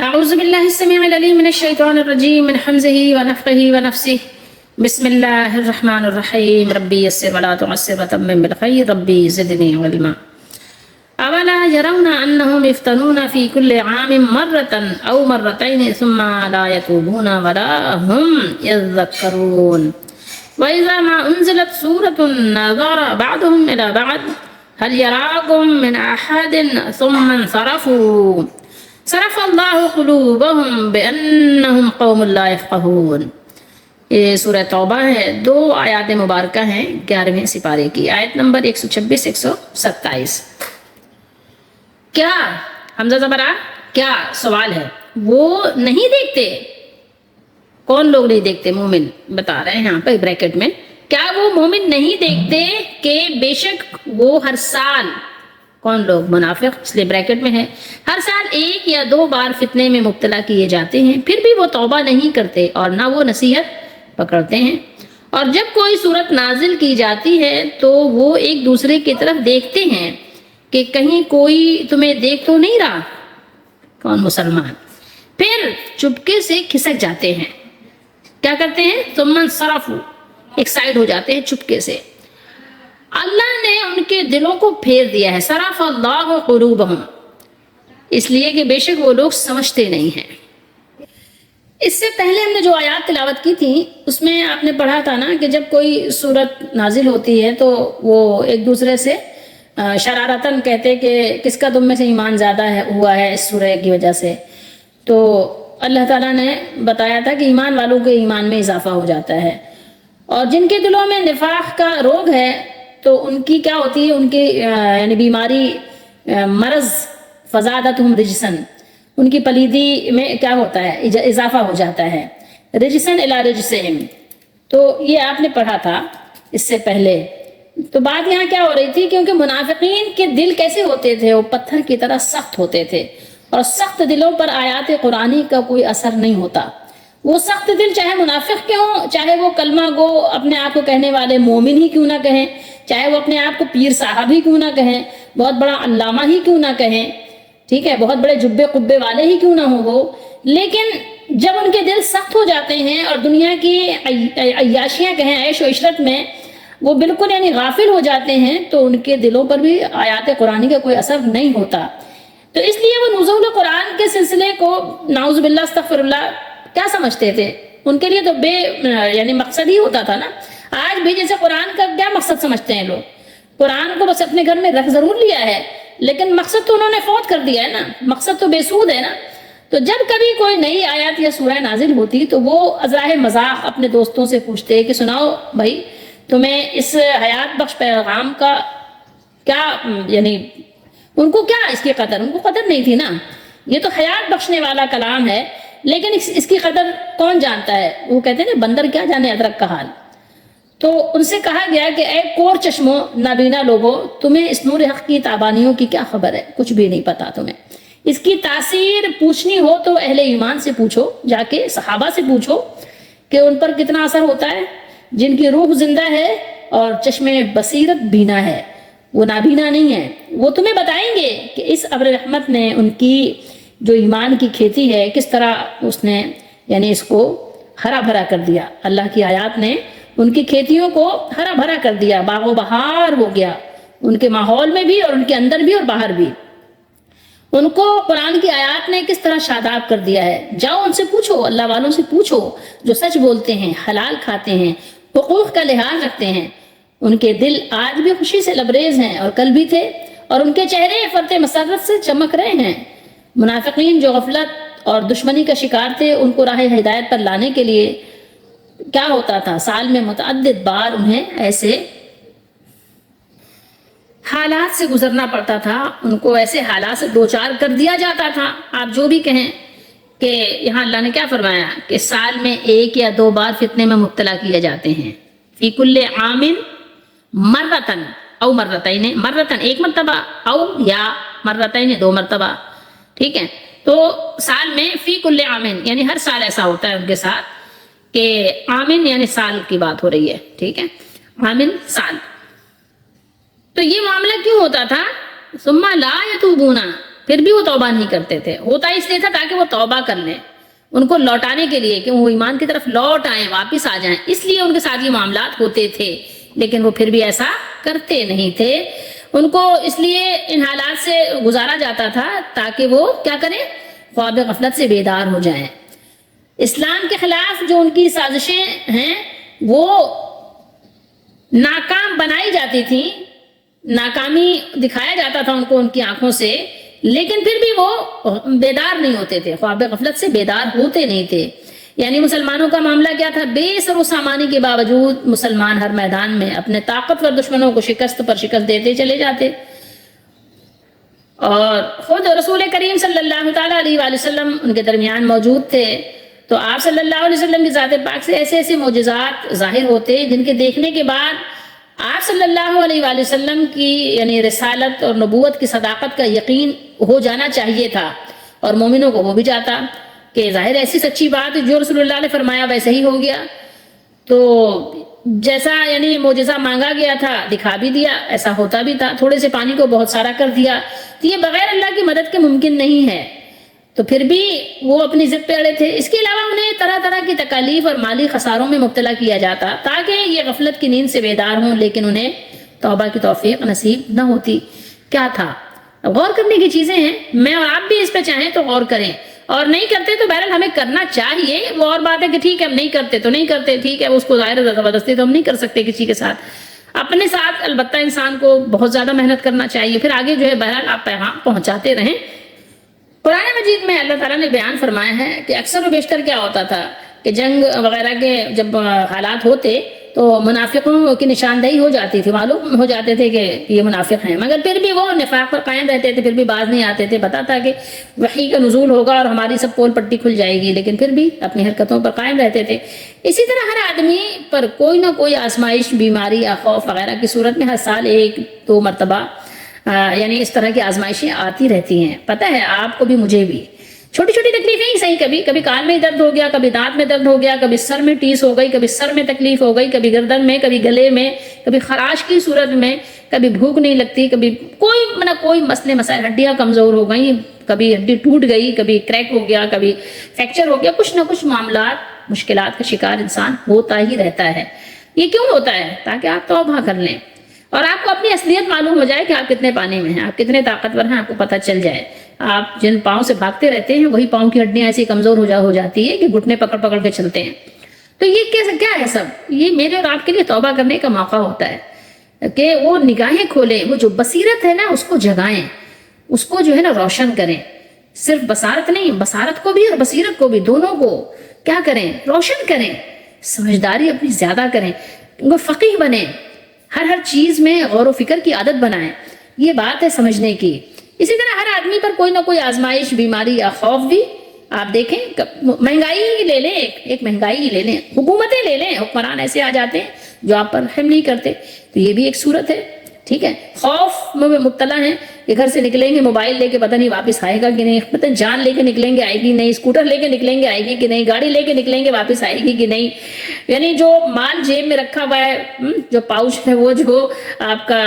أعوذ بالله السميع العليم من الشيطان الرجيم من حمزه ونفخه ونفسه بسم الله الرحمن الرحيم ربي يسر ولا تعسر وتمم بالخير ربي زدني علما أولا يرون أنهم يفتنون في كل عام مرة أو مرتين ثم لا يتوبون ولا هم يذكرون وإذا ما أنزلت سورة نظر بعضهم إلى بعض هل يراكم من أحد ثم انصرفوا صرف اللہ قلوبهم بأنهم قوم لا يفقهون. یہ سورہ توبہ ہے، 2 آیات مبارکہ ہیں 11ویں سپارے کی، آیت نمبر 126 127. کیا حمزہ زبر آ کیا سوال ہے، وہ نہیں دیکھتے؟ کون لوگ نہیں دیکھتے؟ مومن بتا رہے ہیں یہاں پہ بریکٹ میں، کیا وہ مومن نہیں دیکھتے کہ بے شک وہ ہر سال، کون لوگ؟ منافق، اس لیے بریکٹ میں ہے، ہر سال 1 یا 2 بار فتنے میں مبتلا کیے جاتے ہیں، پھر بھی وہ توبہ نہیں کرتے اور نہ وہ نصیحت پکڑتے ہیں. اور جب کوئی صورت نازل کی جاتی ہے تو وہ ایک دوسرے کی طرف دیکھتے ہیں کہ کہیں کوئی تمہیں دیکھ تو نہیں رہا، کون؟ مسلمان. پھر چپکے سے کھسک جاتے ہیں. کیا کرتے ہیں؟ ثم انصرفوا، ایک سائڈ ہو جاتے ہیں چپکے سے. اللہ نے ان کے دلوں کو پھیر دیا ہے. صرف اللہ قلوبہم، اس لیے کہ بے شک وہ لوگ سمجھتے نہیں ہیں. اس سے پہلے ہم نے جو آیات تلاوت کی تھی اس میں آپ نے پڑھا تھا نا کہ جب کوئی صورت نازل ہوتی ہے تو وہ ایک دوسرے سے شرارتاً کہتے کہ کس کا تم میں سے ایمان زیادہ ہوا ہے اس سورہ کی وجہ سے. تو اللہ تعالیٰ نے بتایا تھا کہ ایمان والوں کے ایمان میں اضافہ ہو جاتا ہے، اور جن کے دلوں میں نفاق کا روگ ہے تو ان کی کیا ہوتی ہے؟ ان کی یعنی بیماری، مرض، فزادتہم رجسن، ان کی پلیدی میں کیا ہوتا ہے؟ اضافہ ہو جاتا ہے. رجسن الی رجسہم، تو یہ آپ نے پڑھا تھا اس سے پہلے. تو بات یہاں کیا ہو رہی تھی؟ کیونکہ منافقین کے دل کیسے ہوتے تھے؟ وہ پتھر کی طرح سخت ہوتے تھے، اور سخت دلوں پر آیات قرآنی کا کوئی اثر نہیں ہوتا. وہ سخت دل چاہے منافق کے ہوں، چاہے وہ کلمہ گو اپنے آپ کو کہنے والے مومن ہی کیوں نہ کہیں، چاہے وہ اپنے آپ کو پیر صاحب ہی کیوں نہ کہیں، بہت بڑا علامہ ہی کیوں نہ کہیں، ٹھیک ہے، بہت بڑے جبے قبے والے ہی کیوں نہ ہوں وہ، لیکن جب ان کے دل سخت ہو جاتے ہیں اور دنیا کی عیاشیاں کہیں، عیش و عشرت میں وہ بالکل یعنی غافل ہو جاتے ہیں، تو ان کے دلوں پر بھی آیات قرآن کا کوئی اثر نہیں ہوتا. تو اس لیے وہ نزول قرآن کے سلسلے کو نعوذ باللہ استغفر اللہ کیا سمجھتے تھے؟ ان کے لیے تو یعنی مقصد ہی ہوتا تھا نا. آج بھی جیسے قرآن کا کیا مقصد سمجھتے ہیں لوگ؟ قرآن کو بس اپنے گھر میں رکھ ضرور لیا ہے، لیکن مقصد تو انہوں نے فوت کر دیا ہے نا، مقصد تو بے سود ہے نا. تو جب کبھی کوئی نئی آیات یا سورہ نازل ہوتی تو وہ ازراہ مذاق اپنے دوستوں سے پوچھتے کہ سناؤ بھائی، تمہیں اس حیات بخش پیغام کا کیا، یعنی ان کو کیا اس کی قدر؟ ان کو قدر نہیں تھی نا. یہ تو حیات بخشنے والا کلام ہے، لیکن اس کی قدر کون جانتا ہے؟ وہ کہتے ہیں نا بندر کیا جانے ادرک کا حال. تو ان سے کہا گیا کہ اے کور چشموں، نابینا لوگوں، تمہیں اس نور حق کی تابانیوں کی کیا خبر ہے؟ کچھ بھی نہیں پتا تمہیں. اس کی تاثیر پوچھنی ہو تو اہل ایمان سے پوچھو، جا کے صحابہ سے پوچھو کہ ان پر کتنا اثر ہوتا ہے. جن کی روح زندہ ہے اور چشم بصیرت بینا ہے، وہ نابینا نہیں ہے، وہ تمہیں بتائیں گے کہ اس ابر رحمت نے ان کی جو ایمان کی کھیتی ہے کس طرح اس نے یعنی اس کو ہرا بھرا کر دیا. اللہ کی آیات نے ان کی کھیتیوں کو ہرا بھرا کر دیا، باغ و بہار ہو گیا ان کے ماحول میں بھی اور ان کے اندر بھی اور باہر بھی. ان کو قرآن کی آیات نے کس طرح شاداب کر دیا ہے. جاؤ ان سے پوچھو، اللہ والوں سے پوچھو جو سچ بولتے ہیں، حلال کھاتے ہیں، حقوق کا لحاظ رکھتے ہیں. ان کے دل آج بھی خوشی سے لبریز ہیں اور کل بھی تھے، اور ان کے چہرے فرط مسرت سے چمک رہے ہیں. منافقین جو غفلت اور دشمنی کا شکار تھے، ان کو راہ ہدایت پر لانے کے لیے کیا ہوتا تھا؟ سال میں متعدد بار انہیں ایسے حالات سے گزرنا پڑتا تھا، ان کو ایسے حالات سے دوچار کر دیا جاتا تھا. آپ جو بھی کہیں کہ یہاں اللہ نے کیا فرمایا کہ سال میں 1 یا 2 بار فتنے میں مبتلا کیے جاتے ہیں. فی کل عام مرتن او مرتین، مرتن 1 مرتبہ، او یا مرتین 2 مرتبہ، ٹھیک ہے. تو سال میں فی کل عامن یعنی ہر سال ایسا ہوتا ہے ان کے ساتھ کہ عامن یعنی سال کی بات ہو رہی ہے، ٹھیک ہے، عامن سال. تو یہ معاملہ کیوں ہوتا تھا؟ ثم لا یتوبون، پھر بھی وہ توبہ نہیں کرتے تھے. ہوتا اس لیے تھا تاکہ وہ توبہ کر لیں، ان کو لوٹانے کے لیے کہ وہ ایمان کی طرف لوٹ آئیں، واپس آ جائیں، اس لیے ان کے ساتھ یہ معاملات ہوتے تھے. لیکن وہ پھر بھی ایسا کرتے نہیں تھے. ان کو اس لیے ان حالات سے گزارا جاتا تھا تاکہ وہ کیا کریں، خواب غفلت سے بیدار ہو جائیں. اسلام کے خلاف جو ان کی سازشیں ہیں وہ ناکام بنائی جاتی تھیں، ناکامی دکھایا جاتا تھا ان کو ان کی آنکھوں سے، لیکن پھر بھی وہ بیدار نہیں ہوتے تھے، خواب غفلت سے بیدار ہوتے نہیں تھے. یعنی مسلمانوں کا معاملہ کیا تھا، بے سر و سامانی کے باوجود مسلمان ہر میدان میں اپنے طاقتور دشمنوں کو شکست پر شکست دیتے چلے جاتے. اور خود رسول کریم صلی اللہ تعالیٰ علیہ وآلہ وسلم ان کے درمیان موجود تھے، تو آپ صلی اللہ علیہ وسلم کی ذات پاک سے ایسے ایسے معجزات ظاہر ہوتے جن کے دیکھنے کے بعد آپ صلی اللہ علیہ وآلہ وسلم کی یعنی رسالت اور نبوت کی صداقت کا یقین ہو جانا چاہیے تھا، اور مومنوں کو وہ بھی جاتا کہ ظاہر ایسی سچی بات جو رسول اللہ نے فرمایا ویسے ہی ہو گیا. تو جیسا یعنی معجزہ مانگا گیا تھا دکھا بھی دیا، ایسا ہوتا بھی تھا. تھوڑے سے پانی کو بہت سارا کر دیا. تو یہ بغیر اللہ کی مدد کے ممکن نہیں ہے. تو پھر بھی وہ اپنی ضد پہ اڑے تھے. اس کے علاوہ انہیں طرح طرح کی تکالیف اور مالی خساروں میں مبتلا کیا جاتا تاکہ یہ غفلت کی نیند سے بیدار ہوں، لیکن انہیں توبہ کی توفیق نصیب نہ ہوتی. کیا تھا؟ غور کرنے کی چیزیں ہیں. میں اور آپ بھی اس پہ چاہیں تو غور کریں، اور نہیں کرتے تو بہرحال ہمیں کرنا چاہیے. وہ اور بات ہے کہ ٹھیک ہے ہم نہیں کرتے تو نہیں کرتے، ٹھیک ہے اس کو ظاہر زبردستی تو ہم نہیں کر سکتے کسی کے ساتھ. اپنے ساتھ البتہ انسان کو بہت زیادہ محنت کرنا چاہیے، پھر آگے جو ہے بہرحال آپ پیغام پہنچاتے رہیں. قرآن مجید میں اللہ تعالیٰ نے بیان فرمایا ہے کہ اکثر و بیشتر کیا ہوتا تھا کہ جنگ وغیرہ کے جب حالات ہوتے تو منافقوں کی نشاندہی ہو جاتی تھی، معلوم ہو جاتے تھے کہ یہ منافق ہیں، مگر پھر بھی وہ نفاق پر قائم رہتے تھے، پھر بھی باز نہیں آتے تھے. پتا تھا کہ وحی کا نزول ہوگا اور ہماری سب پول پٹی کھل جائے گی، لیکن پھر بھی اپنی حرکتوں پر قائم رہتے تھے. اسی طرح ہر آدمی پر کوئی نہ کوئی آزمائش، بیماری یا خوف وغیرہ کی صورت میں ہر سال 1-2 مرتبہ یعنی اس طرح کی آزمائشیں آتی رہتی ہیں. پتہ ہے آپ کو بھی مجھے بھی. چھوٹی چھوٹی تکلیفیں ہی صحیح، کبھی کان میں درد ہو گیا، کبھی دانت میں درد ہو گیا، کبھی سر میں ٹیس ہو گئی، کبھی سر میں تکلیف ہو گئی، کبھی گردن میں، کبھی گلے میں، کبھی خراش کی صورت میں، کبھی بھوک نہیں لگتی، کبھی کوئی مسئلے مسائل، ہڈیاں کمزور ہو گئیں، کبھی ہڈی ٹوٹ گئی، کبھی کریک ہو گیا، کبھی فریکچر ہو گیا. کچھ نہ کچھ معاملات، مشکلات کا شکار انسان ہوتا ہی رہتا ہے. یہ کیوں ہوتا ہے؟ تاکہ آپ توبہ کر لیں اور آپ کو اپنی اصلیت معلوم ہو جائے کہ آپ کتنے پانی میں ہیں، آپ کتنے طاقتور ہیں، آپ کو پتہ چل جائے. آپ جن پاؤں سے بھاگتے رہتے ہیں وہی پاؤں کی ہڈیاں ایسی کمزور ہو جاتی ہے کہ گھٹنے پکڑ پکڑ کے چلتے ہیں. تو یہ کیا ہے سب؟ یہ میرے اور آپ کے لیے توبہ کرنے کا موقع ہوتا ہے کہ وہ نگاہیں کھولیں، وہ جو بصیرت ہے نا اس کو جگائیں، اس کو جو ہے نا روشن کریں. صرف بصارت نہیں، بصارت کو بھی اور بصیرت کو بھی، دونوں کو کیا کریں؟ روشن کریں. سمجھداری اپنی زیادہ کریں، وہ فقیہ بنیں، ہر چیز میں غور و فکر کی عادت بنائیں. یہ بات ہے سمجھنے کی. اسی طرح ہر آدمی پر کوئی نہ کوئی آزمائش، بیماری یا خوف بھی. آپ دیکھیں مہنگائی ہی لے لیں، ایک مہنگائی ہی لے لیں، حکومتیں لے لیں، حکمران ایسے آ جاتے ہیں جو آپ پر رحم نہیں کرتے. تو یہ بھی ایک صورت ہے. ٹھیک ہے، خوف میں مبتلا ہیں کہ گھر سے نکلیں گے موبائل لے کے پتہ نہیں واپس آئے گا کہ نہیں، پتہ جان لے کے نکلیں گے آئے گی نہیں، اسکوٹر لے کے نکلیں گے آئے گی کہ نہیں، گاڑی لے کے نکلیں گے واپس آئے گی کہ نہیں. یعنی جو مال جیب میں رکھا ہوا ہے، جو پاؤچ ہے، وہ جو آپ کا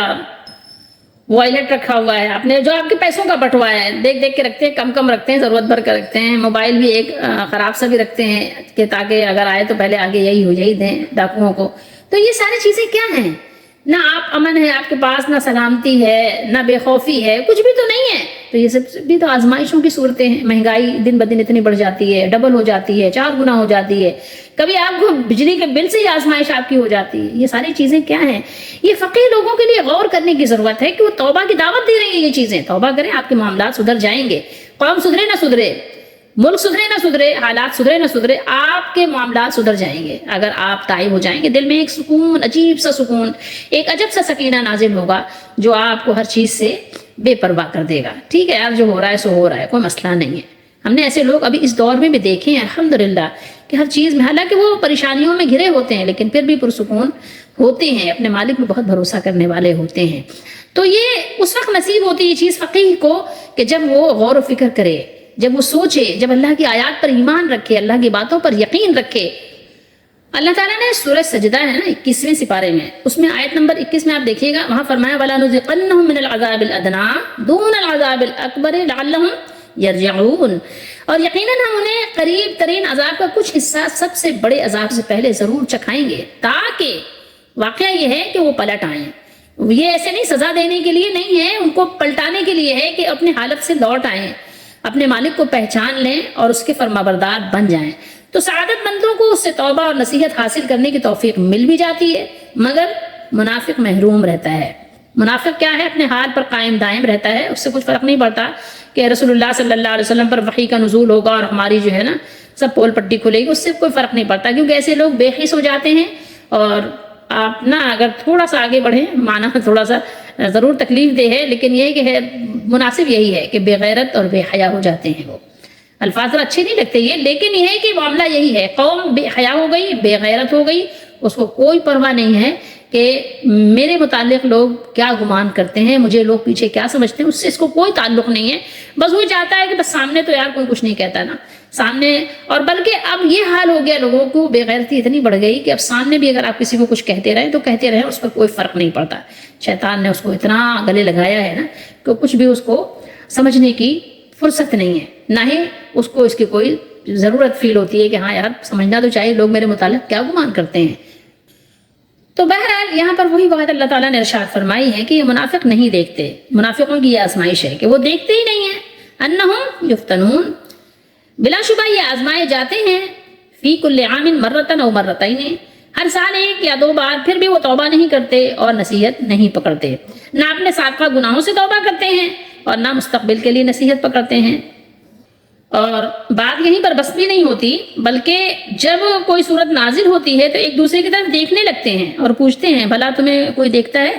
وائلٹ رکھا ہوا ہے، آپ نے جو آپ کے پیسوں کا بٹوا ہے، دیکھ کے رکھتے ہیں، کم رکھتے ہیں، ضرورت بھر کر رکھتے ہیں. موبائل بھی ایک خراب سا بھی رکھتے ہیں کہ تاکہ اگر آئے تو پہلے آگے یہی دیں ڈاکوؤں کو. تو یہ ساری چیزیں کیا ہیں؟ نہ آپ امن ہے آپ کے پاس، نہ سلامتی ہے، نہ بے خوفی ہے، کچھ بھی تو نہیں ہے. تو یہ سب بھی تو آزمائشوں کی صورتیں ہیں. مہنگائی دن بدن اتنی بڑھ جاتی ہے، ڈبل ہو جاتی ہے، 4 گنا ہو جاتی ہے. کبھی آپ کو بجلی کے بل سے ہی آزمائش آپ کی ہو جاتی ہے. یہ ساری چیزیں کیا ہیں؟ یہ فقیر لوگوں کے لیے غور کرنے کی ضرورت ہے کہ وہ توبہ کی دعوت دے رہی ہیں. یہ چیزیں توبہ کریں، آپ کے معاملات سدھر جائیں گے. قوم سدھرے نہ سدھرے، ملک سدھرے نہ سدھرے، حالات سدھرے نہ سدھرے، آپ کے معاملات سدھر جائیں گے اگر آپ تائب ہو جائیں گے. دل میں ایک سکون، عجیب سا سکون، ایک عجب سا سکینہ نازل ہوگا جو آپ کو ہر چیز سے بے پرواہ کر دے گا. ٹھیک ہے یار، جو ہو رہا ہے سو ہو رہا ہے، کوئی مسئلہ نہیں ہے. ہم نے ایسے لوگ ابھی اس دور میں بھی دیکھے ہیں الحمدللہ کہ ہر چیز میں، حالانکہ وہ پریشانیوں میں گھرے ہوتے ہیں لیکن پھر بھی پرسکون ہوتے ہیں، اپنے مالک میں بہت بھروسہ کرنے والے ہوتے ہیں. تو یہ اس وقت نصیب ہوتی ہے یہ چیز فقیہ کو کہ جب وہ غور و فکر کرے، جب وہ سوچے، جب اللہ کی آیات پر ایمان رکھے، اللہ کی باتوں پر یقین رکھے. اللہ تعالیٰ نے سورہ سجدہ ہے نا 21ویں سپارے میں، اس میں آیت نمبر 21 میں آپ دیکھیے گا، وہاں فرمایا وَلَنُذِقَنَّهُم مِّنَ الْعَذَابِ الْأَدْنَىٰ دُونَ الْعَذَابِ الْأَكْبَرِ لَعَلَّهُمْ يَرْجِعُونَ، اور یقیناً ہم انہیں قریب ترین عذاب کا کچھ حصہ سب سے بڑے عذاب سے پہلے ضرور چکھائیں گے، تاکہ واقعہ یہ ہے کہ وہ پلٹ آئیں۔ یہ ایسے نہیں سزا دینے کے لیے نہیں ہے، ان کو پلٹانے کے لیے ہے کہ اپنی حالت سے لوٹ آئیں، اپنے مالک کو پہچان لیں اور اس کے فرمانبردار بن جائیں۔ تو سعادت مندوں کو اس سے توبہ اور نصیحت حاصل کرنے کی توفیق مل بھی جاتی ہے، مگر منافق محروم رہتا ہے۔ منافق کیا ہے؟ اپنے حال پر قائم دائم رہتا ہے، اس سے کچھ فرق نہیں پڑتا کہ رسول اللہ صلی اللہ علیہ وسلم پر وحی کا نزول ہوگا اور ہماری جو ہے نا سب پول پٹی کھلے گی، اس سے کوئی فرق نہیں پڑتا، کیونکہ ایسے لوگ بے حس ہو جاتے ہیں۔ اور آپ نا اگر تھوڑا سا آگے بڑھیں، معنی تھوڑا سا ضرور تکلیف دہ ہے، لیکن یہ کہ ہے مناسب یہی ہے کہ بے غیرت اور بے حیا ہو جاتے ہیں۔ وہ الفاظ اچھے نہیں لگتے یہ، لیکن یہ ہے کہ معاملہ یہی ہے، قوم بے حیا ہو گئی، بے غیرت ہو گئی، اس کو کوئی پرواہ نہیں ہے کہ میرے متعلق لوگ کیا گمان کرتے ہیں، مجھے لوگ پیچھے کیا سمجھتے ہیں، اس سے اس کو کوئی تعلق نہیں ہے۔ بس وہ چاہتا ہے کہ بس سامنے تو یار کوئی کچھ نہیں کہتا نا سامنے، اور بلکہ اب یہ حال ہو گیا لوگوں کو، بے غیرتی اتنی بڑھ گئی کہ اب سامنے بھی اگر آپ کسی کو کچھ کہتے رہیں تو کہتے رہیں، اس پر کوئی فرق نہیں پڑتا۔ شیطان نے اس کو اتنا گلے لگایا ہے نا کہ کچھ بھی اس کو سمجھنے کی فرصت نہیں ہے، نہ ہی اس کو اس کی کوئی ضرورت فیل ہوتی ہے کہ ہاں یار سمجھنا تو چاہیے لوگ میرے متعلق کیا گمان کرتے ہیں۔ تو بہرحال یہاں پر وہی بات اللہ تعالیٰ نے ارشاد فرمائی ہے کہ یہ منافق نہیں دیکھتے، منافقوں کی یہ آزمائش ہے کہ وہ دیکھتے ہی نہیں ہیں، انہم یفتنون، بلا شبہ یہ آزمائے جاتے ہیں، فی کل عام مرتن او مرتین، ہر سال ایک یا دو بار، پھر بھی وہ توبہ نہیں کرتے اور نصیحت نہیں پکڑتے، نہ اپنے سابقہ گناہوں سے توبہ کرتے ہیں اور نہ مستقبل کے لیے نصیحت پکڑتے ہیں۔ اور بات یہیں پر بس بھی نہیں ہوتی، بلکہ جب کوئی صورت نازل ہوتی ہے تو ایک دوسرے کی طرف دیکھنے لگتے ہیں اور پوچھتے ہیں بھلا تمہیں کوئی دیکھتا ہے،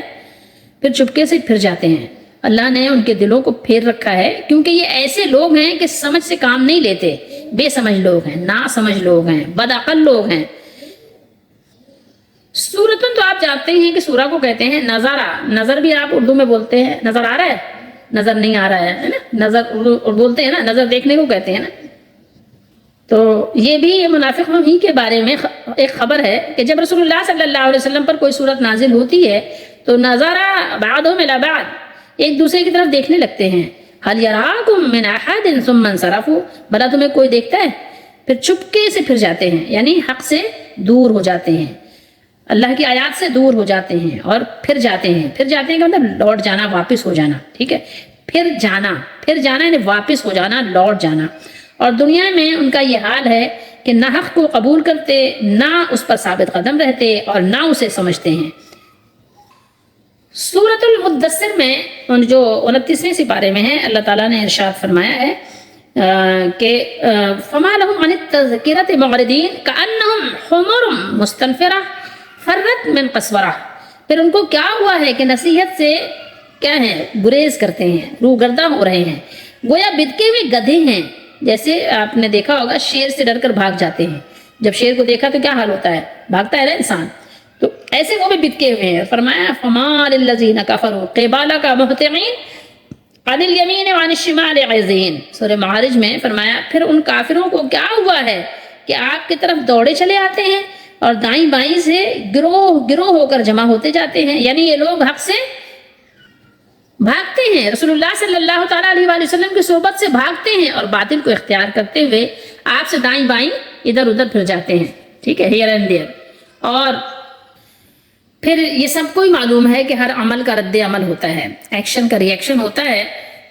پھر چپکے سے پھر جاتے ہیں۔ اللہ نے ان کے دلوں کو پھیر رکھا ہے، کیونکہ یہ ایسے لوگ ہیں کہ سمجھ سے کام نہیں لیتے، بے سمجھ لوگ ہیں، نا سمجھ لوگ ہیں، بدعقل لوگ ہیں۔ سورتن تو آپ جانتے ہیں کہ سورہ کو کہتے ہیں نظارہ، نظر بھی آپ اردو میں بولتے ہیں، نظر آ رہا ہے، نظر نہیں آ رہا ہے نا، نظر اردو بولتے ہیں نا، نظر دیکھنے کو کہتے ہیں نا۔ تو یہ بھی یہ منافقوں ہی کے بارے میں ایک خبر ہے کہ جب رسول اللہ صلی اللہ علیہ وسلم پر کوئی صورت نازل ہوتی ہے تو نظارہ بعضهم الی بعض، ایک دوسرے کی طرف دیکھنے لگتے ہیں، هل یراکم من احد ثم انصرفوا، بھلا تمہیں کوئی دیکھتا ہے، پھر چپکے سے پھر جاتے ہیں، یعنی حق سے دور ہو جاتے ہیں، اللہ کی آیات سے دور ہو جاتے ہیں اور پھر جاتے ہیں۔ پھر جاتے ہیں کہ مطلب لوٹ جانا، واپس ہو جانا، ٹھیک ہے، پھر جانا یعنی واپس ہو جانا، لوٹ جانا۔ اور دنیا میں ان کا یہ حال ہے کہ نہ حق کو قبول کرتے، نہ اس پر ثابت قدم رہتے اور نہ اسے سمجھتے ہیں۔ سورۃ المدثر میں جو 29ویں سپارے میں ہے، اللہ تعالیٰ نے ارشاد فرمایا ہے کہ فما لهم عن التذکرۃ معرضین کأنہم حمر مستنفرہ فرت من قسورہ، پھر ان کو کیا ہوا ہے کہ نصیحت سے کیا ہے گریز کرتے ہیں، روگردہ ہو رہے ہیں، گویا بدکے ہوئے گدھے ہیں۔ جیسے آپ نے دیکھا ہوگا شیر سے ڈر کر بھاگ جاتے ہیں، جب شیر کو دیکھا تو کیا حال ہوتا ہے، بھاگتا ہے نا انسان، تو ایسے وہ بھی بدکے ہوئے ہیں۔ فرمایا فما للذین کفروا قبالک مہطعین عن الیمین وعن الشمال عزین، سورہ معارج میں فرمایا پھر ان کافروں کو کیا ہوا ہے کہ آپ کی طرف دوڑے چلے آتے ہیں اور دائیں بائیں سے گروہ ہو کر جمع ہوتے جاتے ہیں، یعنی یہ لوگ حق سے بھاگتے ہیں، رسول اللہ صلی اللہ تعالیٰ علیہ وآلہ وسلم کی صحبت سے بھاگتے ہیں اور باطل کو اختیار کرتے ہوئے آپ سے دائیں بائیں ادھر ادھر پھر جاتے ہیں، ٹھیک ہے، ہیئر اینڈ دیئر۔ اور پھر یہ سب کو ہی معلوم ہے کہ ہر عمل کا رد عمل ہوتا ہے، ایکشن کا ری ایکشن ہوتا ہے۔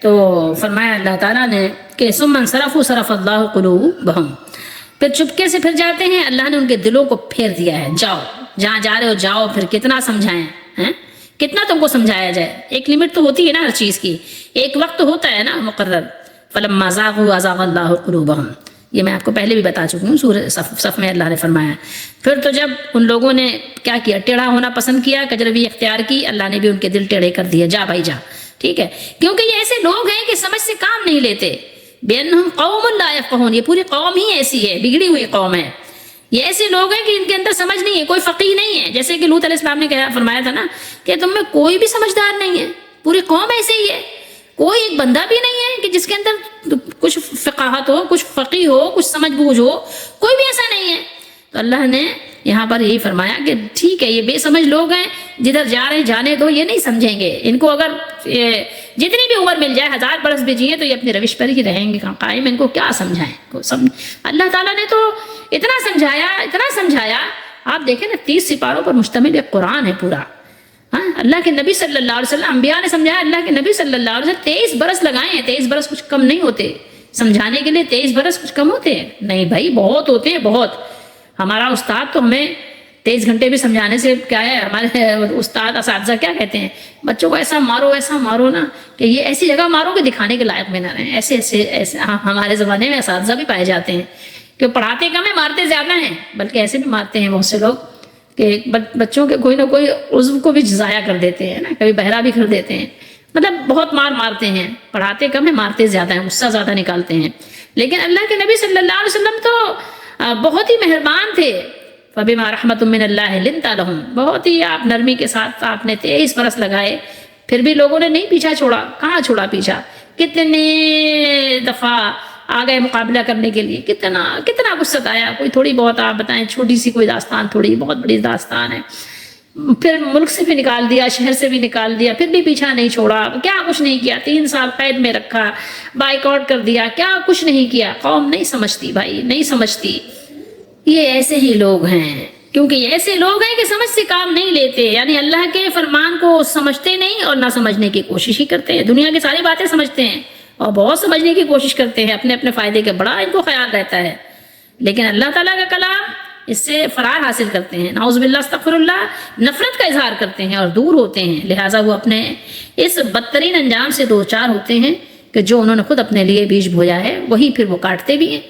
تو فرمایا اللہ تعالیٰ نے کہ ثم انصرفوا صرف اللہ قلوبہم، پھر چپکے سے پھر جاتے ہیں، اللہ نے ان کے دلوں کو پھیر دیا ہے، جاؤ جہاں جا رہے ہو جاؤ، پھر کتنا سمجھائیں ہیں، کتنا تم کو سمجھایا جائے، ایک لمٹ تو ہوتی ہے نا ہر چیز کی، ایک وقت ہوتا ہے نا مقرر۔ فلما زاغوا ازاغ اللہ قلوبہم، یہ میں آپ کو پہلے بھی بتا چکی ہوں، سورہ صف میں اللہ نے فرمایا۔ پھر تو جب ان لوگوں نے کیا کیا، ٹیڑھا ہونا پسند کیا، کجروی اختیار کی، اللہ نے بھی ان کے دل ٹیڑھے کر دیے، جا بھائی جا، ٹھیک ہے، کیونکہ یہ ایسے لوگ ہیں کہ سمجھ سے کام نہیں لیتے۔ بِأَنَّهُمْ قَوْمٌ لَا يَفْقَهُونَ، یہ پوری قوم ہی ایسی ہے، بگڑی ہوئی قوم ہے، یہ ایسے لوگ ہیں کہ ان کے اندر سمجھ نہیں ہے، کوئی فقیہ نہیں ہے، جیسے کہ لوط علیہ السلام نے فرمایا تھا نا کہ تم میں کوئی بھی سمجھدار نہیں ہے، پوری قوم ایسے ہی ہے، کوئی ایک بندہ بھی نہیں ہے کہ جس کے اندر کچھ فقاہت ہو، کچھ فقیہ ہو، کچھ سمجھ بوجھ ہو، کوئی بھی ایسا نہیں ہے۔ تو اللہ نے یہاں پر یہی فرمایا کہ ٹھیک ہے یہ بے سمجھ لوگ ہیں، جدھر جا رہے ہیں جانے دو، یہ نہیں سمجھیں گے، ان کو اگر جتنی بھی عمر مل جائے 1000 برس بھی جیے تو یہ اپنی روش پر ہی رہیں گے قائم، ان کو کیا سمجھائیں۔ اللہ تعالیٰ نے تو اتنا سمجھایا، آپ دیکھیں نا 30 سپاروں پر مشتمل ایک قرآن ہے پورا، ہاں اللہ کے نبی صلی اللہ علیہ وسلم، انبیاء نے سمجھایا، اللہ کے نبی صلی اللہ علیہ وسلم 23 برس لگائے ہیں، 23 برس کچھ کم نہیں ہوتے سمجھانے کے لیے، 23 برس کچھ کم ہوتے ہیں؟ نہیں بھائی، بہت ہوتے ہیں، بہت۔ ہمارا استاد تو ہمیں 23 گھنٹے بھی سمجھانے سے کیا ہے، ہمارے استاد اساتذہ کیا کہتے ہیں، بچوں کو ایسا مارو نا کہ یہ ایسی جگہ مارو کہ دکھانے کے لائق میں نہ رہیں۔ ایسے ہمارے زمانے میں اساتذہ بھی پائے جاتے ہیں کہ پڑھاتے کم ہیں مارتے زیادہ ہیں، بلکہ ایسے بھی مارتے ہیں بہت سے لوگ کہ بچوں کے کوئی نہ کوئی عضو کو بھی ضائع کر دیتے ہیں نا، کبھی بہرا بھی کر دیتے ہیں، مطلب بہت مارتے ہیں، پڑھاتے کم ہیں مارتے زیادہ ہیں، غصہ زیادہ نکالتے ہیں۔ لیکن اللہ کے نبی صلی اللہ علیہ وسلم تو بہت ہی مہربان تھے، فبما رحمۃ من اللہ لنت لہم، بہت ہی آپ نرمی کے ساتھ آپ نے 23 برس لگائے، پھر بھی لوگوں نے نہیں پیچھا چھوڑا۔ کہاں چھوڑا پیچھا؟ کتنے دفعہ آ گئے مقابلہ کرنے کے لیے، کتنا غصہ آیا، کوئی تھوڑی بہت آپ بتائیں، چھوٹی سی کوئی داستان تھوڑی، بہت بڑی داستان ہے، پھر ملک سے بھی نکال دیا، شہر سے بھی نکال دیا، پھر بھی پیچھا نہیں چھوڑا، کیا کچھ نہیں کیا، 3 سال قید میں رکھا، بائیکاٹ کر دیا، کیا کچھ نہیں کیا۔ قوم نہیں سمجھتی بھائی، نہیں سمجھتی۔ یہ ایسے ہی لوگ ہیں، کیونکہ یہ ایسے لوگ ہیں کہ سمجھ سے کام نہیں لیتے، یعنی اللہ کے فرمان کو سمجھتے نہیں اور نہ سمجھنے کی کوشش ہی کرتے ہیں، دنیا کی ساری باتیں سمجھتے ہیں اور بہت سمجھنے کی کوشش کرتے ہیں، اپنے فائدے کے بڑا ان کو خیال رہتا ہے، لیکن اللہ تعالیٰ کا کلام اس سے فرار حاصل کرتے ہیں، نعوذ باللہ استغفر اللہ، نفرت کا اظہار کرتے ہیں اور دور ہوتے ہیں، لہٰذا وہ اپنے اس بدترین انجام سے دوچار ہوتے ہیں کہ جو انہوں نے خود اپنے لیے بیج بویا ہے وہی پھر وہ کاٹتے بھی ہیں۔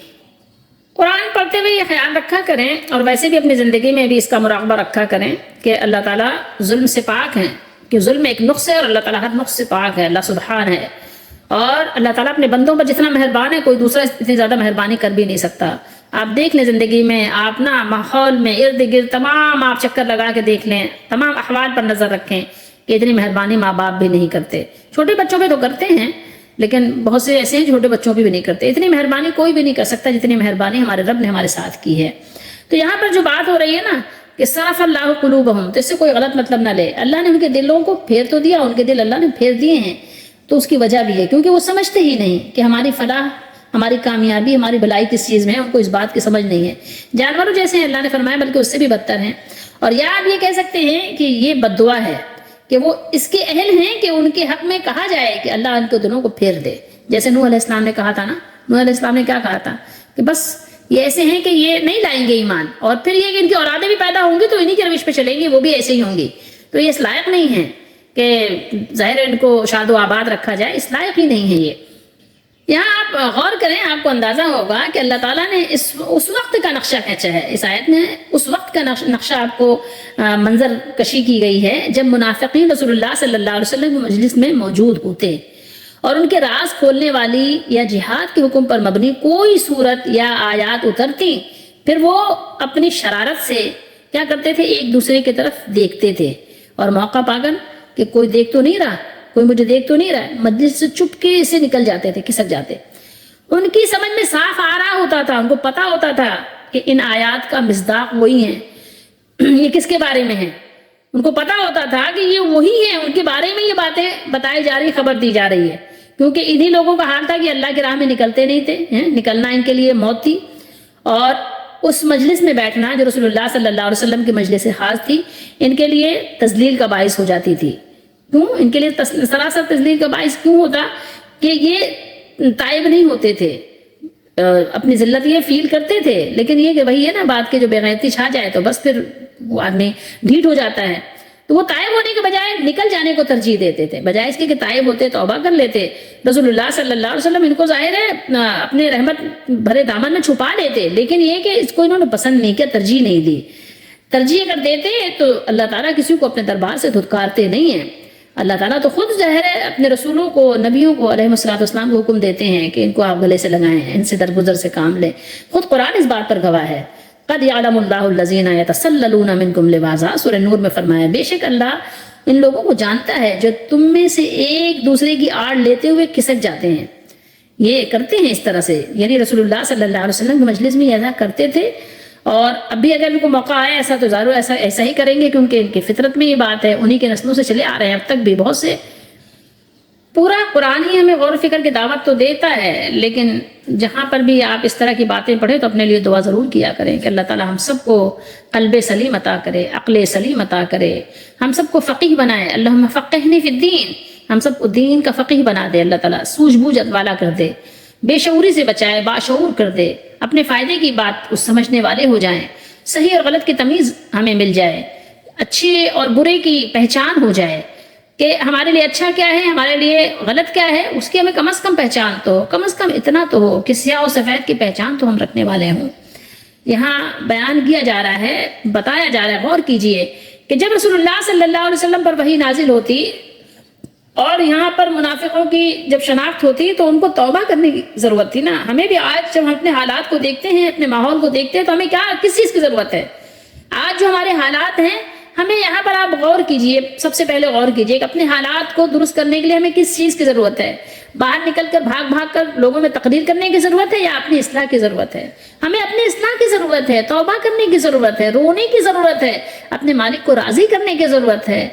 قرآن پڑھتے ہوئے یہ خیال رکھا کریں اور ویسے بھی اپنی زندگی میں بھی اس کا مراقبہ رکھا کریں کہ اللہ تعالیٰ ظلم سے پاک ہیں، کہ ظلم ایک نقص ہے اور اللہ تعالیٰ ہر نقص سے پاک ہے، اللہ سبحان ہے، اور اللہ تعالیٰ اپنے بندوں پر جتنا مہربان ہے کوئی دوسرا اتنی زیادہ مہربانی کر بھی نہیں سکتا۔ آپ دیکھ لیں زندگی میں، آپ نا ماحول میں ارد گرد تمام آپ چکر لگا کے دیکھ لیں، تمام احوال پر نظر رکھیں کہ اتنی مہربانی ماں باپ بھی نہیں کرتے، چھوٹے بچوں پہ تو کرتے ہیں لیکن بہت سے ایسے ہیں چھوٹے بچوں پہ بھی نہیں کرتے، اتنی مہربانی کوئی بھی نہیں کر سکتا جتنی مہربانی ہمارے رب نے ہمارے ساتھ کی ہے۔ تو یہاں پر جو بات ہو رہی ہے نا کہ صرف اللہ قلوبہم، تو اس سے کوئی غلط مطلب نہ لے، اللہ نے ان کے دلوں کو پھیر تو دیا، ان کے دل اللہ نے پھیر دیے ہیں، تو اس کی وجہ بھی ہے کیونکہ وہ سمجھتے ہی نہیں کہ ہماری فلاح، ہماری کامیابی، ہماری بھلائی کس چیز میں ہے، ان کو اس بات کی سمجھ نہیں ہے، جانوروں جیسے ہیں اللہ نے فرمایا، بلکہ اس سے بھی بدتر ہیں۔ اور یا آپ یہ کہہ سکتے ہیں کہ یہ بد دعا ہے کہ وہ اس کے اہل ہیں کہ ان کے حق میں کہا جائے کہ اللہ ان کے دلوں کو پھیر دے، جیسے نوح علیہ السلام نے کہا تھا نا، نوح علیہ السلام نے کیا کہا تھا کہ بس یہ ایسے ہیں کہ یہ نہیں لائیں گے ایمان، اور پھر یہ کہ ان کی اولادیں بھی پیدا ہوں گی تو انہی کی روش پہ چلیں گی، وہ بھی ایسے ہی ہوں گی، تو یہ اس لائق نہیں ہے کہ ظاہر ان کو شاد و آباد رکھا جائے، اس لائق ہی نہیں ہے یہ۔ یہاں آپ غور کریں، آپ کو اندازہ ہوگا کہ اللہ تعالیٰ نے اس وقت کا نقشہ کھینچا ہے، اس آیت میں اس وقت کا نقشہ آپ کو منظر کشی کی گئی ہے جب منافقین رسول اللہ صلی اللہ علیہ وسلم کی مجلس میں موجود ہوتے اور ان کے راز کھولنے والی یا جہاد کے حکم پر مبنی کوئی صورت یا آیات اترتی، پھر وہ اپنی شرارت سے کیا کرتے تھے، ایک دوسرے کی طرف دیکھتے تھے اور موقع پا کر کہ کوئی دیکھ تو نہیں رہا، کوئی مجھے دیکھ تو نہیں رہا ہے، مجلس سے چپکے سے نکل جاتے تھے، کھسک جاتے۔ ان کی سمجھ میں صاف آ رہا ہوتا تھا، ان کو پتا ہوتا تھا کہ ان آیات کا مصداق وہی ہیں، یہ کس کے بارے میں ہے، ان کو پتا ہوتا تھا کہ یہ وہی ہے، ان کے بارے میں یہ باتیں بتائی جا رہی، خبر دی جا رہی ہے، کیونکہ انہی لوگوں کا حال تھا کہ اللہ کی راہ میں نکلتے نہیں تھے، نکلنا ان کے لیے موت تھی، اور اس مجلس میں بیٹھنا جو رسول اللہ صلی اللہ علیہ وسلم کی مجلس خاص تھی، ان کے لیے تذلیل کا باعث ہو جاتی تھی۔ کیوں ان کے لیے سراسر تذلیل کا باعث کیوں ہوتا کہ یہ تائب نہیں ہوتے تھے، اپنی ذلت یہ فیل کرتے تھے، لیکن یہ کہ وہی ہے نا بات کے جو بے غیرتی چھا جائے تو بس پھر وہ آدمی ڈھیٹ ہو جاتا ہے، تو وہ تائب ہونے کے بجائے نکل جانے کو ترجیح دیتے تھے، بجائے اس کے کہ تائب ہوتے، توبہ کر لیتے۔ رسول اللہ صلی اللہ علیہ وسلم ان کو ظاہر ہے اپنے رحمت بھرے دامن میں چھپا لیتے، لیکن یہ کہ اس کو انہوں نے پسند نہیں کیا، ترجیح نہیں دی۔ ترجیح اگر دیتے تو اللہ تعالیٰ کسی کو اپنے دربار سے دھتکارتے نہیں ہیں، اللہ تعالیٰ تو خود ظاہر ہے اپنے رسولوں کو، نبیوں کو علیہ السلام کو حکم دیتے ہیں کہ ان کو آپ گلے سے لگائیں، ان سے درگزر سے کام لیں، خود قرآن اس بات پر گواہ ہے۔ قد یعلم اللہ الذین یتسللون منکم لواذا، سورہ نور میں فرمایا بے شک اللہ ان لوگوں کو جانتا ہے جو تم میں سے ایک دوسرے کی آڑ لیتے ہوئے کھسک جاتے ہیں، یہ کرتے ہیں اس طرح سے، یعنی رسول اللہ صلی اللہ علیہ وسلم کی مجلس میں ایسا کرتے تھے، اور اب بھی اگر ان کو موقع آئے ایسا تو ضرور ایسا ہی کریں گے، کیونکہ ان کی فطرت میں یہ بات ہے، انہی کے نسلوں سے چلے آ رہے ہیں اب تک بھی بہت سے۔ پورا قرآن ہی ہمیں غور و فکر کی دعوت تو دیتا ہے، لیکن جہاں پر بھی آپ اس طرح کی باتیں پڑھیں تو اپنے لیے دعا ضرور کیا کریں کہ اللہ تعالی ہم سب کو قلب سلیم عطا کرے، عقل سلیم عطا کرے، ہم سب کو فقیہ بنائے، اللہم فقہنی فی الدین، ہم سب کو دین کا فقیہ بنا دے اللہ تعالیٰ، سوجھ بوجھ والا کر دے، بے شعوری سے بچائے، باشعور کر دے، اپنے فائدے کی بات اس سمجھنے والے ہو جائیں، صحیح اور غلط کی تمیز ہمیں مل جائے، اچھے اور برے کی پہچان ہو جائے کہ ہمارے لیے اچھا کیا ہے، ہمارے لیے غلط کیا ہے، اس کی ہمیں کم از کم پہچان تو ہو، کم از کم اتنا تو ہو کہ سیاہ و سفید کی پہچان تو ہم رکھنے والے ہوں۔ یہاں بیان کیا جا رہا ہے، بتایا جا رہا ہے، غور کیجئے کہ جب رسول اللہ صلی اللہ علیہ وسلم پر وحی نازل ہوتی اور یہاں پر منافقوں کی جب شناخت ہوتی تو ان کو توبہ کرنے کی ضرورت تھی نا۔ ہمیں بھی آج جب ہم اپنے حالات کو دیکھتے ہیں، اپنے ماحول کو دیکھتے ہیں تو ہمیں کس چیز کی ضرورت ہے؟ آج جو ہمارے حالات ہیں، ہمیں یہاں پر آپ غور کیجئے، سب سے پہلے غور کیجئے کہ اپنے حالات کو درست کرنے کے لیے ہمیں کس چیز کی ضرورت ہے؟ باہر نکل کر بھاگ کر لوگوں میں تقریر کرنے کی ضرورت ہے یا اپنی اصلاح کی ضرورت ہے؟ ہمیں اپنی اصلاح کی ضرورت ہے، توبہ کرنے کی ضرورت ہے، رونے کی ضرورت ہے، اپنے مالک کو راضی کرنے کی ضرورت ہے۔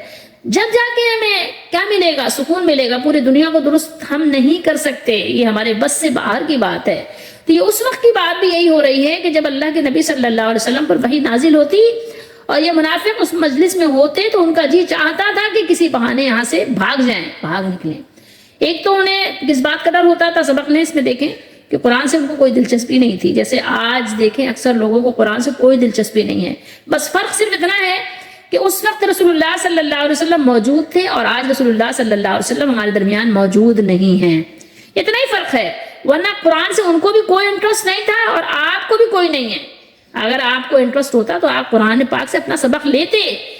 جب جا کے ہمیں کیا ملے گا؟ سکون ملے گا۔ پوری دنیا کو درست ہم نہیں کر سکتے، یہ ہمارے بس سے باہر کی بات ہے۔ تو یہ اس وقت کی بات بھی یہی ہو رہی ہے کہ جب اللہ کے نبی صلی اللہ علیہ وسلم پر وحی نازل ہوتی اور یہ منافق اس مجلس میں ہوتے تو ان کا جی چاہتا تھا کہ کسی بہانے یہاں سے بھاگ جائیں، بھاگ نکلیں۔ ایک تو انہیں کس بات کا ڈر ہوتا تھا، سبق نے اس میں دیکھیں کہ قرآن سے ان کو کوئی دلچسپی نہیں تھی۔ جیسے آج دیکھیں اکثر لوگوں کو قرآن سے کوئی دلچسپی نہیں ہے، بس فرق صرف اتنا ہے کہ اس وقت رسول اللہ صلی اللہ علیہ وسلم موجود تھے اور آج رسول اللہ صلی اللہ علیہ وسلم ہمارے درمیان موجود نہیں ہیں، اتنا ہی فرق ہے۔ ورنہ قرآن سے ان کو بھی کوئی انٹرسٹ نہیں تھا اور آپ کو بھی کوئی نہیں ہے۔ اگر آپ کو انٹرسٹ ہوتا تو آپ قرآن پاک سے اپنا سبق لیتے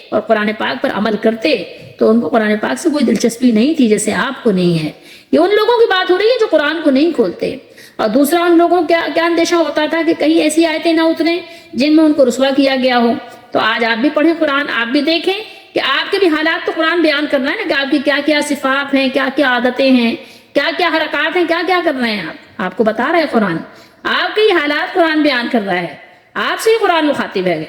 اور قرآن پاک پر عمل کرتے، تو ان کو قرآن پاک سے کوئی دلچسپی نہیں تھی جیسے آپ کو نہیں ہے۔ یہ ان لوگوں کی بات ہو رہی ہے جو قرآن کو نہیں کھولتے۔ اور دوسرا ان لوگوں کو کیا اندیشہ ہوتا تھا کہ کہیں ایسی آیتیں نہ اتریں جن میں ان کو رسوا کیا گیا ہو۔ تو آج آپ بھی پڑھیں قرآن، آپ بھی دیکھیں کہ آپ کے بھی حالات تو قرآن بیان کر رہا ہے نا کہ آپ کی کیا کیا صفات ہیں، کیا کیا عادتیں ہیں، کیا کیا حرکات ہیں، کیا کیا کر رہے ہیں آپ کو بتا رہا ہے قرآن، آپ کے یہ حالات قرآن بیان کر رہا ہے، آپ سے ہی قرآن مخاطب ہے۔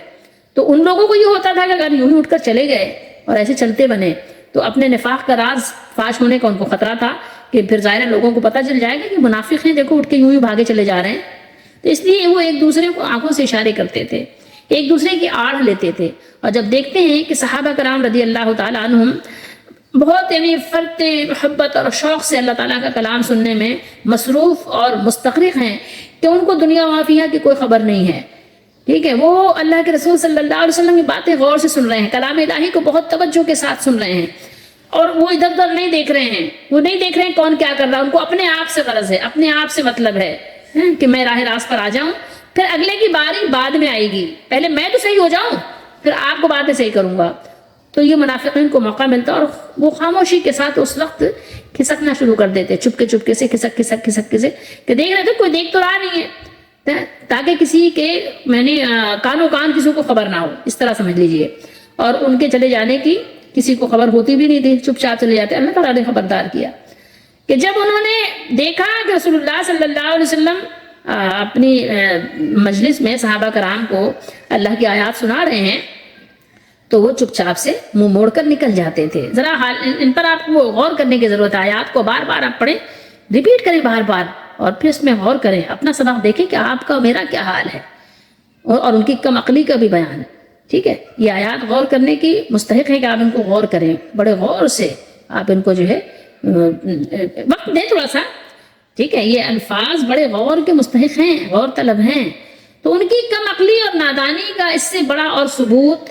تو ان لوگوں کو یہ ہوتا تھا کہ اگر یوں ہی اٹھ کر چلے گئے اور ایسے چلتے بنے تو اپنے نفاق کا راز فاش ہونے کا ان کو خطرہ تھا کہ پھر ظاہر لوگوں کو پتہ چل جائے گا کہ منافق ہیں، دیکھو اٹھ کے یوں ہی بھاگے چلے جا رہے ہیں۔ تو اس لیے وہ ایک دوسرے کو آنکھوں سے اشارے کرتے تھے، ایک دوسرے کی آڑ لیتے تھے۔ اور جب دیکھتے ہیں کہ صحابہ کرام رضی اللہ تعالیٰ عنہم بہت فرط محبت اور شوق سے اللہ تعالیٰ کا کلام سننے میں مصروف اور مستغرق ہیں کہ ان کو دنیا وافیہ کی کوئی خبر نہیں ہے، ٹھیک ہے؟ وہ اللہ کے رسول صلی اللہ علیہ وسلم کی باتیں غور سے سن رہے ہیں، کلام الہی کو بہت توجہ کے ساتھ سن رہے ہیں، اور وہ ادھر ادھر نہیں دیکھ رہے ہیں، وہ نہیں دیکھ رہے ہیں کون کیا کر رہا ہے، ان کو اپنے آپ سے غرض ہے، اپنے آپ سے مطلب ہے کہ میں راہ راست پر آ جاؤں، پھر اگلے کی باری بعد میں آئے گی، پہلے میں تو صحیح ہو جاؤں پھر آپ کو بعد میں صحیح کروں گا۔ تو یہ منافقین کو موقع ملتا اور وہ خاموشی کے ساتھ اس وقت کھسکنا شروع کر دیتے، چپکے سے کھسک کہ دیکھ رہے تھے کوئی دیکھ تو رہا نہیں ہے، تاکہ کسی کے کانوں کان کسی کو خبر نہ ہو، اس طرح سمجھ لیجئے۔ اور ان کے چلے جانے کی کسی کو خبر ہوتی بھی نہیں تھی، چپ چاپ چلے جاتے۔ اللہ تعالیٰ نے خبردار کیا کہ جب انہوں نے دیکھا کہ رسول اللہ صلی اللہ علیہ وسلم اپنی مجلس میں صحابہ کرام کو اللہ کی آیات سنا رہے ہیں تو وہ چپ چاپ سے منہ موڑ کر نکل جاتے تھے۔ ذرا ان پر آپ کو غور کرنے کی ضرورت ہے، آیات کو بار بار آپ پڑھیں، ریپیٹ کریں بار بار، اور پھر اس میں غور کریں، اپنا سبق دیکھیں کہ آپ کا میرا کیا حال ہے، اور ان کی کم عقلی کا بھی بیان ہے، ٹھیک ہے؟ یہ آیات غور کرنے کی مستحق ہے کہ آپ ان کو غور کریں، بڑے غور سے آپ ان کو جو ہے وقت دیں تھوڑا سا، ٹھیک ہے؟ یہ الفاظ بڑے غور کے مستحق ہیں، غور طلب ہیں۔ تو ان کی کم عقلی اور نادانی کا اس سے بڑا اور ثبوت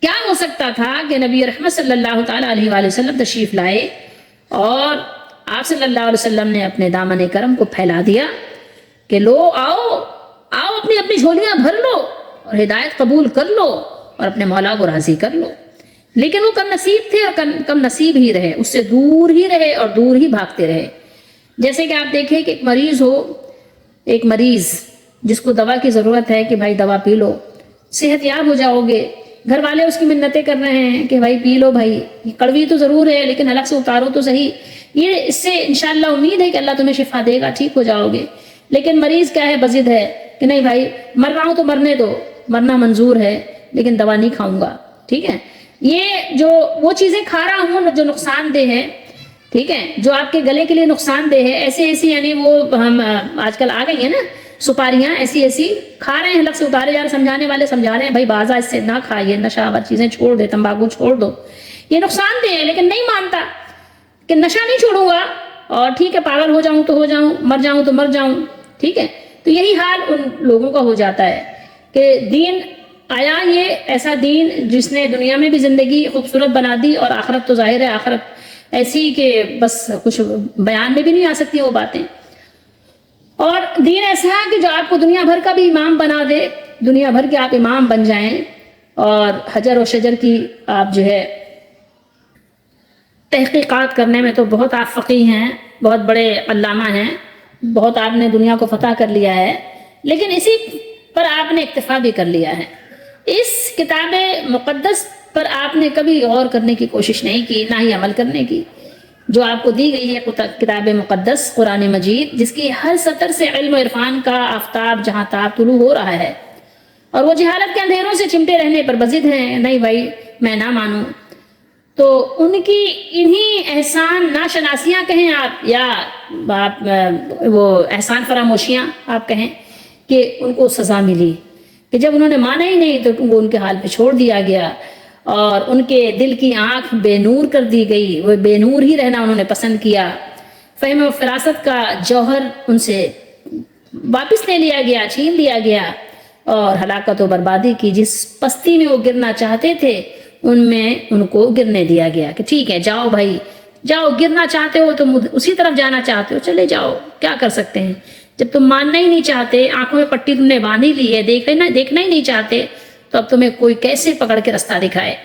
کیا ہو سکتا تھا کہ نبی رحمت صلی اللہ تعالیٰ علیہ وآلہ وسلم تشریف لائے اور آپ صلی اللہ علیہ وسلم نے اپنے دامن کرم کو پھیلا دیا کہ لو آؤ اپنی اپنی جھولیاں بھر لو اور ہدایت قبول کر لو اور اپنے مولا کو راضی کر لو۔ لیکن وہ کم نصیب تھے اور کم نصیب ہی رہے، اس سے دور ہی رہے اور دور ہی بھاگتے رہے۔ جیسے کہ آپ دیکھیں کہ ایک مریض جس کو دوا کی ضرورت ہے کہ بھائی دوا پی لو، صحت یاب ہو جاؤ گے، گھر والے اس کی منتیں کر رہے ہیں کہ بھائی پی لو، بھائی کڑوی تو ضرور ہے لیکن الگ سے اتارو تو صحیح، یہ اس سے انشاءاللہ امید ہے کہ اللہ تمہیں شفا دے گا، ٹھیک ہو جاؤ گے۔ لیکن مریض کیا ہے، بضد ہے، کہ نہیں بھائی مر رہا ہوں تو مرنے دو، مرنا منظور ہے لیکن دوا نہیں کھاؤں گا، ٹھیک ہے، یہ جو وہ چیزیں کھا رہا ہوں جو نقصان دہ ہے، ٹھیک ہے، جو آپ کے گلے کے لیے نقصان دہ ہے، ایسی یعنی وہ ہم آج کل آ گئی ہیں نا سپاریاں، ایسی کھا رہے ہیں، لگ سے اتارے جا رہے، سمجھانے والے سمجھا رہے ہیں بھائی بازا اس سے نہ کھائیے، نشہ آور چیزیں چھوڑ دے، تمباکو چھوڑ دو، یہ نقصان دہ ہے، لیکن نہیں مانتا کہ نشہ نہیں چھوڑوں گا، اور ٹھیک ہے پاگل ہو جاؤں تو ہو جاؤں، مر جاؤں تو مر جاؤں، ٹھیک ہے، تو یہی حال ان لوگوں کا ہو جاتا ہے کہ دین آیا یہ ایسا دین جس نے دنیا میں بھی زندگی خوبصورت بنا دی، اور آخرت تو ظاہر ہے آخرت ایسی کہ بس کچھ بیان میں بھی نہیں آ سکتی وہ باتیں، اور دین ایسا ہے کہ جو آپ کو دنیا بھر کا بھی امام بنا دے، دنیا بھر کے آپ امام بن جائیں، اور حجر و شجر کی آپ جو ہے تحقیقات کرنے میں تو بہت آپ فقیہ ہیں، بہت بڑے علامہ ہیں، بہت آپ نے دنیا کو فتح کر لیا ہے، لیکن اسی پر آپ نے اکتفا بھی کر لیا ہے، اس کتاب مقدس پر آپ نے کبھی غور کرنے کی کوشش نہیں کی، نہ ہی عمل کرنے کی، جو آپ کو دی گئی ہے کتاب مقدس قرآن مجید، جس کی ہر سطر سے علم و عرفان کا آفتاب جہاں تاب طلوع ہو رہا ہے، اور وہ جہالت کے اندھیروں سے چمٹے رہنے پر بضد ہیں، نہیں بھائی میں نہ مانوں، تو ان کی انہی احسان ناشناسیاں کہیں آپ، یا آپ وہ احسان فراموشیاں آپ کہیں، کہ ان کو سزا ملی، کہ جب انہوں نے مانا ہی نہیں تو وہ ان کے حال پہ چھوڑ دیا گیا، اور ان کے دل کی آنکھ بے نور کر دی گئی، وہ بے نور ہی رہنا انہوں نے پسند کیا، فہم و فراست کا جوہر ان سے واپس لے لیا گیا، چھین لیا گیا، اور ہلاکت و بربادی کی جس پستی میں وہ گرنا چاہتے تھے ان میں ان کو گرنے دیا گیا، کہ ٹھیک ہے جاؤ بھائی جاؤ، گرنا چاہتے ہو تو اسی طرف جانا چاہتے ہو چلے جاؤ، کیا کر سکتے ہیں، جب تم ماننا ہی نہیں چاہتے، آنکھوں میں پٹی تم نے باندھی لی ہے، دیکھنا ہی نہیں چاہتے، تو اب تمہیں کوئی کیسے پکڑ کے رستہ دکھائے۔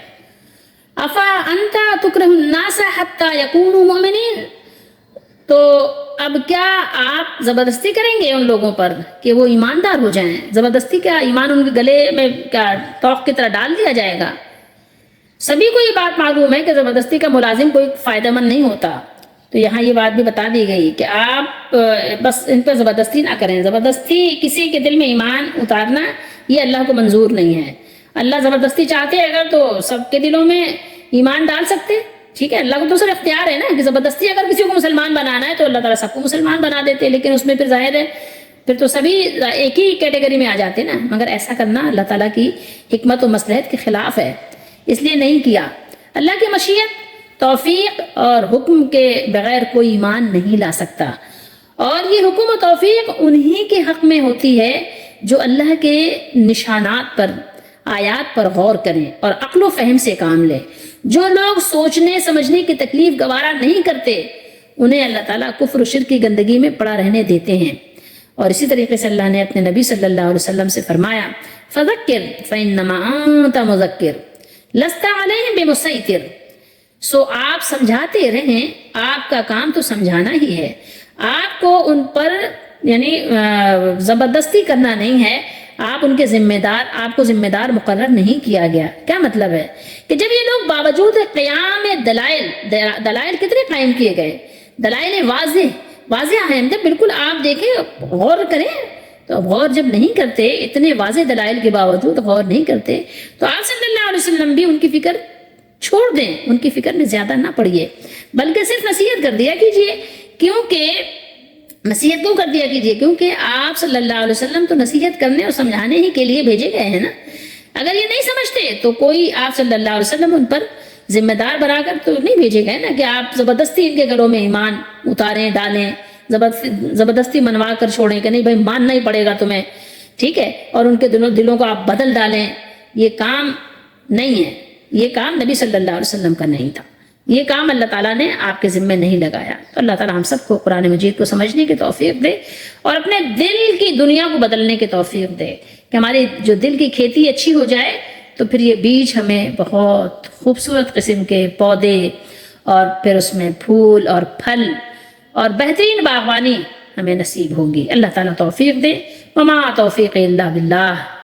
افا انتا تکرہ الناس حتی یکونوا مؤمنین، تو اب کیا آپ زبردستی کریں گے ان لوگوں پر کہ وہ ایماندار ہو جائیں؟ زبردستی کیا ایمان ان کے گلے میں کیا توق کی طرح ڈال دیا جائے گا؟ سبھی کو یہ بات معلوم ہے کہ زبردستی کا ملازم کوئی فائدہ مند نہیں ہوتا، تو یہاں یہ بات بھی بتا دی گئی کہ آپ بس ان پر زبردستی نہ کریں، زبردستی کسی کے دل میں ایمان اتارنا یہ اللہ کو منظور نہیں ہے، اللہ زبردستی چاہتے اگر تو سب کے دلوں میں ایمان ڈال سکتے، ٹھیک ہے، اللہ کو تو صرف اختیار ہے نا کہ زبردستی اگر کسی کو مسلمان بنانا ہے تو اللہ تعالیٰ سب کو مسلمان بنا دیتے، لیکن اس میں پھر ظاہر ہے پھر تو سبھی ایک ہی کیٹیگری میں آ جاتے نا، مگر ایسا کرنا اللہ تعالیٰ کی حکمت و مصلحت کے خلاف ہے، اس لیے نہیں کیا۔ اللہ کی مشیت، توفیق اور حکم کے بغیر کوئی ایمان نہیں لا سکتا، اور یہ حکم و توفیق انہی کے حق میں ہوتی ہے جو اللہ کے نشانات پر، آیات پر غور کریں اور عقل و فہم سے کام لیں۔ جو لوگ سوچنے سمجھنے کی تکلیف گوارا نہیں کرتے انہیں اللہ تعالیٰ کفر و شرک کی گندگی میں پڑا رہنے دیتے ہیں، اور اسی طریقے سے اللہ نے اپنے نبی صلی اللہ علیہ وسلم سے فرمایا فذکر فإنما انت مذکر لست علیہم بمسیطر، سو آپ سمجھاتے رہیں، آپ کا کام تو سمجھانا ہی ہے، آپ کو ان پر یعنی زبردستی کرنا نہیں ہے، آپ ان کے ذمہ دار، آپ کو ذمہ دار مقرر نہیں کیا گیا۔ کیا مطلب ہے کہ جب یہ لوگ باوجود قیام دلائل کتنے قائم کیے گئے، دلائل واضح ہیں، جب بالکل آپ دیکھیں غور کریں، تو اب غور جب نہیں کرتے، اتنے واضح دلائل کے باوجود غور نہیں کرتے، تو آپ صلی اللہ علیہ وسلم بھی ان کی فکر چھوڑ دیں، ان کی فکر میں زیادہ نہ پڑیے، بلکہ صرف نصیحت کر دیا کیجیے، نصیحت کیوں کر دیا کیجیے؟ کیونکہ آپ صلی اللہ علیہ وسلم تو نصیحت کرنے اور سمجھانے ہی کے لیے بھیجے گئے ہیں نا، اگر یہ نہیں سمجھتے تو کوئی آپ صلی اللہ علیہ وسلم ان پر ذمہ دار بنا کر تو نہیں بھیجے گئے نا کہ آپ زبردستی ان کے گھروں میں ایمان اتاریں ڈالیں، زبردستی منوا کر چھوڑیں کہ نہیں بھائی ماننا ہی پڑے گا تمہیں، ٹھیک ہے، اور ان کے دلوں کو آپ بدل ڈالیں، یہ کام نہیں ہے، یہ کام نبی صلی اللہ علیہ وسلم کا نہیں تھا، یہ کام اللہ تعالیٰ نے آپ کے ذمہ نہیں لگایا۔ تو اللہ تعالیٰ ہم سب کو قرآن مجید کو سمجھنے کی توفیق دے، اور اپنے دل کی دنیا کو بدلنے کی توفیق دے، کہ ہماری جو دل کی کھیتی اچھی ہو جائے تو پھر یہ بیج ہمیں بہت خوبصورت قسم کے پودے، اور پھر اس میں پھول اور پھل اور بہترین باغبانی ہمیں نصیب ہوگی۔ اللہ تعالیٰ توفیق دے، وما توفیق الا باللہ۔